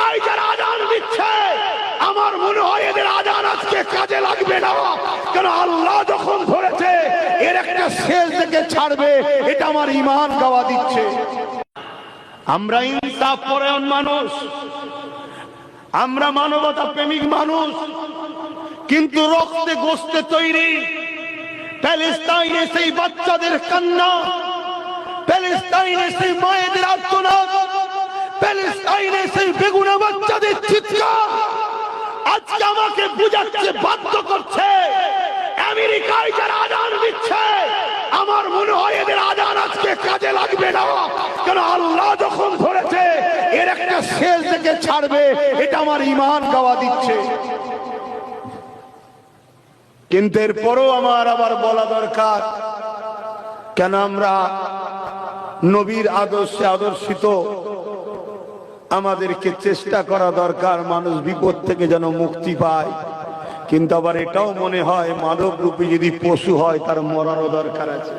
আমেরিকায় যারা আজান দিচ্ছে আমার মনে হয় এদের আজান আজকে কাজে লাগবে না, কারণ আল্লাহ যখন ধরেছে এর একটা শেষ থেকে ছাড়বে, এটা আমার ঈমান গাওয়া দিচ্ছে। আমরা ইনসাফ পরায়ণ মানুষ, আমরা মানবতা প্রেমিক মানুষ, কিন্তু রক্তে গোস্তে তৈরি প্যালেস্টাইনে সেই বাচ্চাদের কান্না, প্যালেস্টাইনে সেই মায়েদের আর্তনাদ, প্যালেস্টাইনে সেই বেগুনা বাচ্চাদের চিৎকার আজকে আমাকে বুঝাচ্ছে, বাধ্য করছে। আমেরিকায় যারা আজান দিচ্ছে আমার মনে হয় এদের আজান আজকে কাজে লাগবে না, কারণ আল্লাহ যখন ধরেছে এর একটা শেষ থেকে ছাড়বে, এটা আমার ঈমান গাওয়া দিচ্ছে। কিন্তু এরপরও আমার আবার বলা দরকার, কেন আমরা নবীর আদর্শে আদর্শিত, আমাদেরকে চেষ্টা করা দরকার মানুষ বিপদ থেকে যেন মুক্তি পায়। কিন্তু আবার এটাও মনে হয় মানব রূপে যদি পশু হয় তার মরারও দরকার আছে।